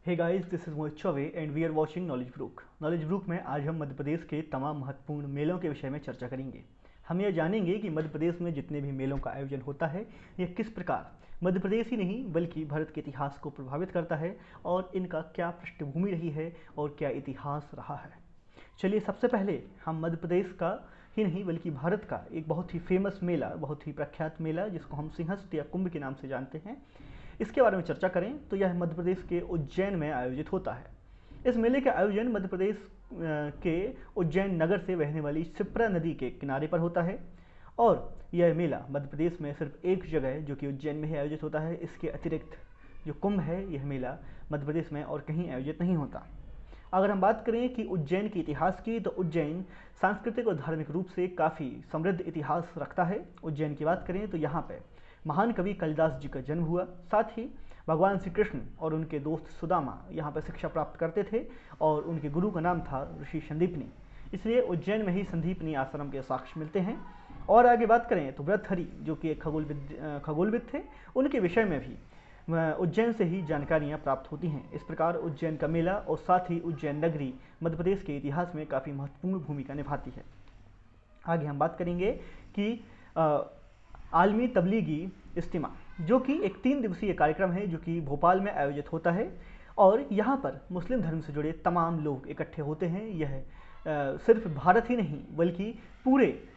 Hey guys, this is Mohit Chaubey and we are watching Knowledge Brook. Knowledge Brook में आज हम मध्य प्रदेश के तमाम महत्वपूर्ण मेलों के विषय में चर्चा करेंगे। हम यह जानेंगे कि मध्य प्रदेश में जितने भी मेलों का आयोजन होता है यह किस प्रकार मध्य प्रदेश ही नहीं बल्कि भारत के इतिहास को प्रभावित करता है और इनका क्या पृष्ठभूमि रही है और क्या इतिहास रहा है। चलिए, सबसे पहले हम मध्य प्रदेश का ही नहीं बल्कि भारत का एक बहुत ही फेमस मेला, बहुत ही प्रख्यात मेला जिसको हम सिंहस्थ या कुंभ के नाम से जानते हैं, इसके बारे में चर्चा करें तो यह मध्य प्रदेश के उज्जैन में आयोजित होता है। इस मेले का आयोजन मध्य प्रदेश के उज्जैन नगर से बहने वाली शिप्रा नदी के किनारे पर होता है और यह मेला मध्य प्रदेश में सिर्फ एक जगह जो कि उज्जैन में ही आयोजित होता है। इसके अतिरिक्त जो कुंभ है, यह मेला मध्य प्रदेश में और कहीं आयोजित नहीं होता। अगर हम बात करें कि उज्जैन के इतिहास की, तो उज्जैन सांस्कृतिक और धार्मिक रूप से काफ़ी समृद्ध इतिहास रखता है। उज्जैन की बात करें तो यहाँ पे महान कवि कालिदास जी का जन्म हुआ। साथ ही भगवान श्री कृष्ण और उनके दोस्त सुदामा यहाँ पर शिक्षा प्राप्त करते थे और उनके गुरु का नाम था ऋषि संदीपनी। इसलिए उज्जैन में ही संदीपनी आश्रम के साक्ष्य मिलते हैं। और आगे बात करें तो वृत्रहरि जो कि एक खगोलविद थे, उनके विषय में भी उज्जैन से ही जानकारियाँ प्राप्त होती हैं। इस प्रकार उज्जैन का मेला और साथ ही उज्जैन नगरी मध्य प्रदेश के इतिहास में काफ़ी महत्वपूर्ण भूमिका निभाती है। आगे हम बात करेंगे कि आलमी तबलीगी इज्तिमा, जो कि एक 3 दिवसीय कार्यक्रम है जो कि भोपाल में आयोजित होता है और यहाँ पर मुस्लिम धर्म से जुड़े तमाम लोग इकट्ठे होते हैं। यह सिर्फ भारत ही नहीं बल्कि पूरे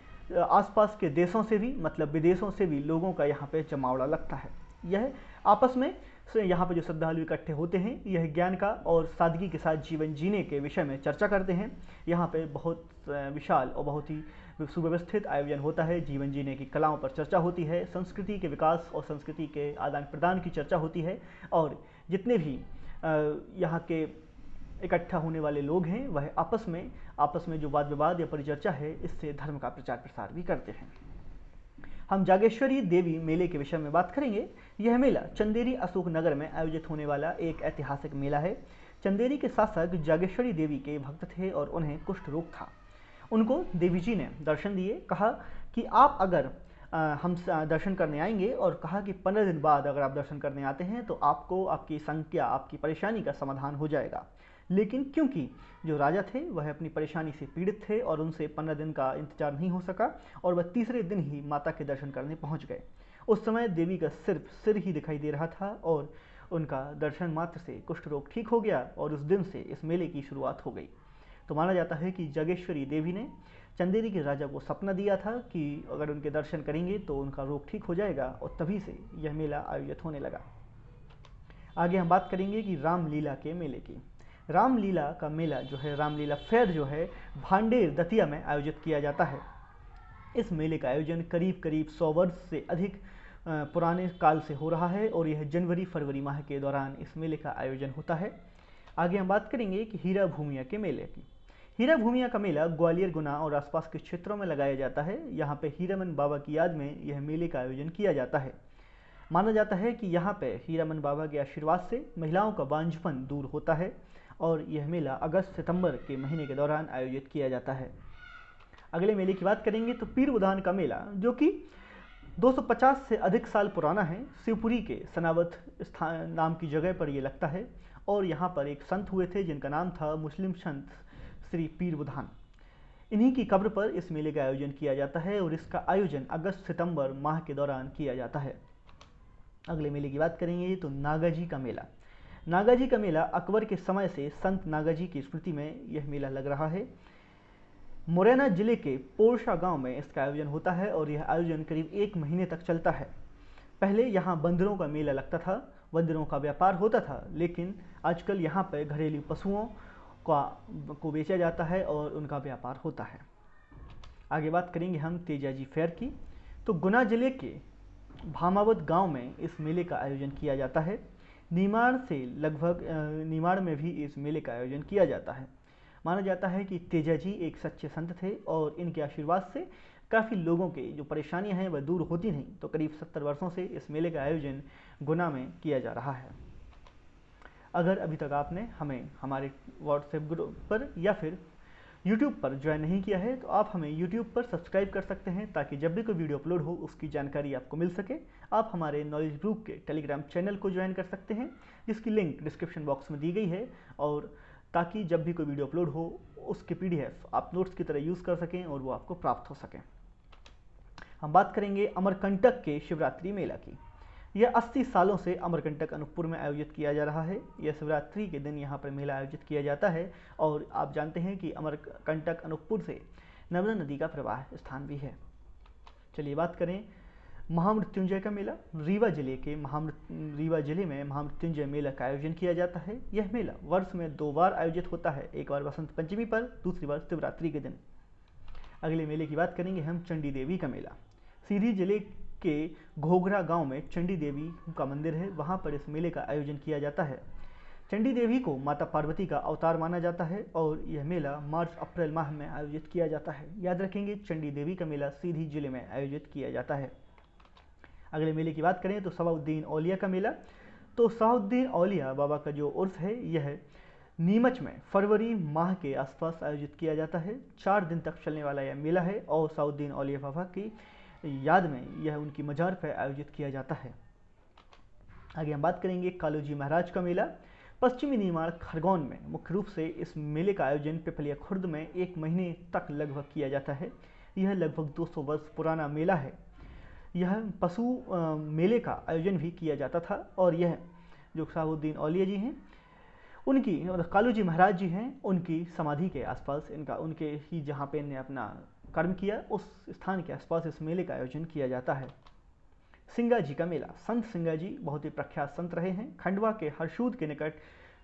आसपास के देशों से भी, मतलब विदेशों से भी लोगों का यहाँ पे जमावड़ा लगता है। यह आपस में यहाँ पर जो श्रद्धालु इकट्ठे होते हैं, यह ज्ञान का और सादगी के साथ जीवन जीने के विषय में चर्चा करते हैं। यहाँ पे बहुत विशाल और बहुत ही सुव्यवस्थित आयोजन होता है। जीवन जीने की कलाओं पर चर्चा होती है, संस्कृति के विकास और संस्कृति के आदान प्रदान की चर्चा होती है और जितने भी यहाँ के इकट्ठा होने वाले लोग हैं वह आपस में जो वाद विवाद या परिचर्चा है, इससे धर्म का प्रचार प्रसार भी करते हैं। हम जागेश्वरी देवी मेले के विषय में बात करेंगे। यह मेला चंदेरी अशोक नगर में आयोजित होने वाला एक ऐतिहासिक मेला है। चंदेरी के शासक जागेश्वरी देवी के भक्त थे और उन्हें कुष्ठ रोग था। उनको देवी जी ने दर्शन दिए, कहा कि आप अगर हम दर्शन करने आएंगे, और कहा कि 15 दिन बाद अगर आप दर्शन करने आते हैं तो आपको आपकी संख्या, आपकी परेशानी का समाधान हो जाएगा। लेकिन क्योंकि जो राजा थे वह अपनी परेशानी से पीड़ित थे और उनसे 15 दिन का इंतजार नहीं हो सका और वह तीसरे दिन ही माता के दर्शन करने पहुंच गए। उस समय देवी का सिर्फ सिर ही दिखाई दे रहा था और उनका दर्शन मात्र से कुष्ठ रोग ठीक हो गया और उस दिन से इस मेले की शुरुआत हो गई। तो माना जाता है कि जागेश्वरी देवी ने चंदेरी के राजा को सपना दिया था कि अगर उनके दर्शन करेंगे तो उनका रोग ठीक हो जाएगा और तभी से यह मेला आयोजित होने लगा। आगे हम बात करेंगे कि रामलीला के मेले की। रामलीला का मेला जो है, रामलीला फेयर जो है, भांडेर दतिया में आयोजित किया जाता है। इस मेले का आयोजन करीब करीब 100 वर्ष से अधिक पुराने काल से हो रहा है और यह जनवरी फरवरी माह के दौरान इस मेले का आयोजन होता है। आगे हम बात करेंगे कि हीरा भूमिया के मेले की। हीरा भूमिया का मेला ग्वालियर, गुना और आसपास के क्षेत्रों में लगाया जाता है। यहाँ पे हीरामन बाबा की याद में यह मेले का आयोजन किया जाता है। माना जाता है कि यहाँ पे हीरामन बाबा के आशीर्वाद से महिलाओं का बांझपन दूर होता है और यह मेला अगस्त सितंबर के महीने के दौरान आयोजित किया जाता है। अगले मेले की बात करेंगे तो पीर बुधान का मेला, जो कि 250 से अधिक साल पुराना है। शिवपुरी के सनावत स्थान नाम की जगह पर यह लगता है और यहाँ पर एक संत हुए थे जिनका नाम था मुस्लिम संत श्री पीर बुधान। इन्हीं की कब्र पर इस मेले का आयोजन किया जाता है और इसका आयोजन अगस्त सितंबर माह के दौरान किया जाता है। अगले मेले की बात करेंगे तो नागाजी का मेला। नागाजी का मेला अकबर के समय से संत नागाजी की स्मृति में यह मेला लग रहा है। मुरैना जिले के पोरशा गांव में इसका आयोजन होता है और यह आयोजन करीब 1 महीने तक चलता है। पहले यहाँ बंदरों का मेला लगता था, बंदरों का व्यापार होता था, लेकिन आजकल यहाँ पर घरेलू पशुओं को बेचा जाता है और उनका व्यापार होता है। आगे बात करेंगे हम तेजाजी फेयर की। तो गुना जिले के भामावत गांव में इस मेले का आयोजन किया जाता है। निमाड़ में भी इस मेले का आयोजन किया जाता है। माना जाता है कि तेजाजी एक सच्चे संत थे और इनके आशीर्वाद से काफ़ी लोगों के जो परेशानियां हैं वह दूर होती नहीं। तो करीब 70 वर्षों से इस मेले का आयोजन गुना में किया जा रहा है। अगर अभी तक आपने हमें हमारे व्हाट्सएप ग्रुप पर या फिर यूट्यूब पर ज्वाइन नहीं किया है तो आप हमें यूट्यूब पर सब्सक्राइब कर सकते हैं, ताकि जब भी कोई वीडियो अपलोड हो उसकी जानकारी आपको मिल सके। आप हमारे नॉलेज ग्रुप के टेलीग्राम चैनल को ज्वाइन कर सकते हैं, जिसकी लिंक डिस्क्रिप्शन बॉक्स में दी गई है, और ताकि जब भी कोई वीडियो अपलोड हो उसके PDF आप नोट्स की तरह यूज़ कर सकें और वो आपको प्राप्त हो सकें। हम बात करेंगे अमरकंटक के शिवरात्रि मेला की। यह 80 सालों से अमरकंटक अनूपपुर में आयोजित किया जा रहा है। यह शिवरात्रि के दिन यहाँ पर मेला आयोजित किया जाता है, और आप जानते हैं कि अमरकंटक अनूपपुर से नर्मदा नदी का प्रवाह स्थान भी है। चलिए बात करें महामृत्युंजय का मेला। रीवा जिले में महामृत्युंजय मेला का आयोजन किया जाता है। यह मेला वर्ष में 2 बार आयोजित होता है, एक बार वसंत पंचमी पर, दूसरी बार शिवरात्रि के दिन। अगले मेले की बात करेंगे हम चंडी देवी का मेला। सीधी जिले के घोघरा गांव में चंडी देवी का मंदिर है, वहां पर इस मेले का आयोजन किया जाता है। चंडी देवी को माता पार्वती का अवतार माना जाता है, और यह मेला मार्च अप्रैल माह में आयोजित किया जाता है। याद रखेंगे, चंडी देवी का मेला सीधी जिले में आयोजित किया जाता है। अगले मेले की बात करें तो सवाउद्दीन औलिया का मेला। तो सवाउद्दीन औलिया बाबा का जो उर्स है, यह नीमच में फरवरी माह के आसपास आयोजित किया जाता है। 4 दिन तक चलने वाला यह मेला है, और सवाउद्दीन औलिया बाबा की याद में यह उनकी मजार पर आयोजित किया जाता है। आगे हम बात करेंगे कालूजी महाराज का मेला। पश्चिमी निमाड़ खरगोन में मुख्य रूप से इस मेले का आयोजन पिपलिया खुर्द में 1 महीने तक लगभग किया जाता है। यह लगभग 200 वर्ष पुराना मेला है। यह पशु मेले का आयोजन भी किया जाता था, और यह जो सवाउद्दीन औलिया जी हैं, उनकी मतलब कालूजी महाराज जी हैं, उनकी समाधि के आसपास उनके ही जहाँ पे इन्हें अपना कर्म किया, उस स्थान के आसपास इस मेले का आयोजन किया जाता है। सिंगा जी का मेला। संत सिंगा जी बहुत ही प्रख्यात संत रहे हैं। खंडवा के हरसूद के निकट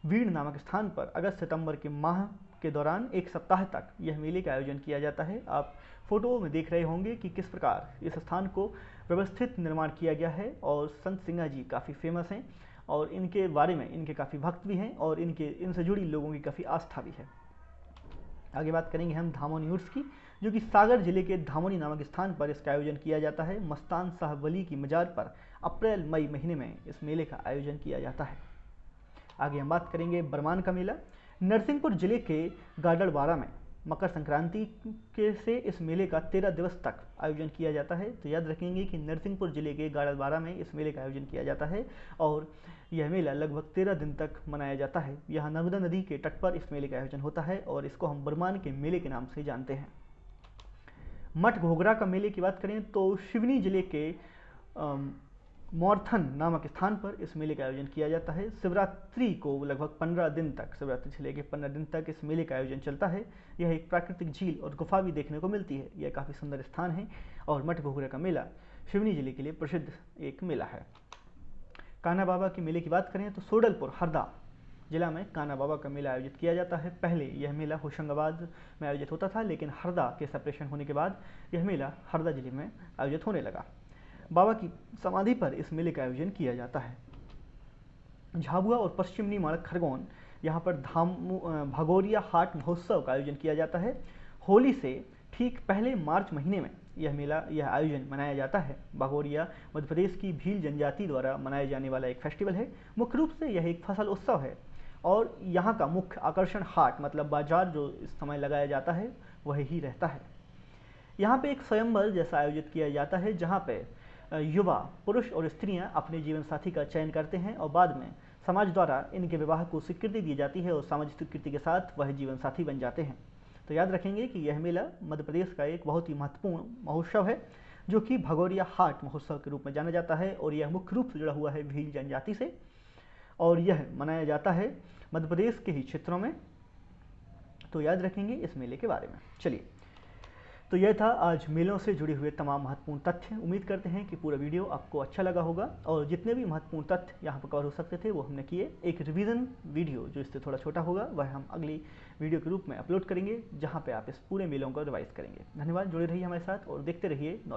वीण नामक स्थान पर अगस्त सितंबर के माह के दौरान 1 सप्ताह तक यह मेले का आयोजन किया जाता है। आप फोटो में देख रहे होंगे कि किस प्रकार इस स्थान को व्यवस्थित निर्माण किया गया है, और संत सिंगा जी काफ़ी फेमस हैं, और इनके बारे में इनके काफ़ी भक्त भी हैं, और इनसे जुड़ी लोगों की काफ़ी आस्था भी है। आगे बात करेंगे हम धामोनी उर्स की, जो कि सागर जिले के धामोनी नामक स्थान पर इसका आयोजन किया जाता है। मस्तान साहब वली की मजार पर अप्रैल मई महीने में इस मेले का आयोजन किया जाता है। आगे हम बात करेंगे बरमान का मेला। नरसिंहपुर जिले के गाडरवाड़ा में मकर संक्रांति से इस मेले का 13 दिवस तक आयोजन किया जाता है। तो याद रखेंगे कि नरसिंहपुर जिले के गाडरवाड़ा में इस मेले का आयोजन किया जाता है, और यह मेला लगभग 13 दिन तक मनाया जाता है। यहाँ नर्मदा नदी के तट पर इस मेले का आयोजन होता है, और इसको हम बरमान के मेले के नाम से जानते हैं। मठ घोघरा का मेले की बात करें तो सिवनी जिले के मोरथन नामक स्थान पर इस मेले का आयोजन किया जाता है। शिवरात्रि को लगभग 15 दिन तक, शिवरात्रि से लेकर 15 दिन तक इस मेले का आयोजन चलता है। यह एक प्राकृतिक झील और गुफा भी देखने को मिलती है। यह काफ़ी सुंदर स्थान है, और मठ घोघरा का मेला सिवनी जिले के लिए प्रसिद्ध एक मेला है। कान्हा बाबा के मेले की बात करें तो सोडलपुर हरदा जिला में कान्हा बाबा का मेला आयोजित किया जाता है। पहले यह मेला होशंगाबाद में आयोजित होता था, लेकिन हरदा के सेपरेशन होने के बाद यह मेला हरदा जिले में आयोजित होने लगा। बाबा की समाधि पर इस मेले का आयोजन किया जाता है। झाबुआ और पश्चिम निमाड़ खरगोन, यहाँ पर भगोरिया हाट महोत्सव का आयोजन किया जाता है। होली से ठीक पहले मार्च महीने में यह आयोजन मनाया जाता है। भगोरिया मध्य प्रदेश की भील जनजाति द्वारा मनाया जाने वाला एक फेस्टिवल है। मुख्य रूप से यह एक फसल उत्सव है, और यहाँ का मुख्य आकर्षण हाट मतलब बाजार जो इस समय लगाया जाता है वह ही रहता है। यहाँ पे एक स्वयंवर जैसा आयोजित किया जाता है, जहाँ पे युवा पुरुष और स्त्रियां अपने जीवन साथी का चयन करते हैं, और बाद में समाज द्वारा इनके विवाह को स्वीकृति दी जाती है, और सामाजिक स्वीकृति के साथ वह जीवन साथी बन जाते हैं। तो याद रखेंगे कि यह मेला मध्य प्रदेश का एक बहुत ही महत्वपूर्ण महोत्सव है, जो कि भगोरिया हाट महोत्सव के रूप में जाना जाता है, और यह मुख्य रूप से जुड़ा हुआ है भील जनजाति से, और यह मनाया जाता है मध्य प्रदेश के ही क्षेत्रों में। तो याद रखेंगे इस मेले के बारे में। चलिए, तो यह था आज मेलों से जुड़े हुए तमाम महत्वपूर्ण तथ्य। उम्मीद करते हैं कि पूरा वीडियो आपको अच्छा लगा होगा, और जितने भी महत्वपूर्ण तथ्य यहाँ पर कवर हो सकते थे वो हमने किए। एक रिवीजन वीडियो जो इससे थोड़ा छोटा होगा वह हम अगली वीडियो के रूप में अपलोड करेंगे, जहाँ पे आप इस पूरे मेलों को रिवाइज करेंगे। धन्यवाद, जुड़े रहिए हमारे साथ और देखते रहिए नॉलेज।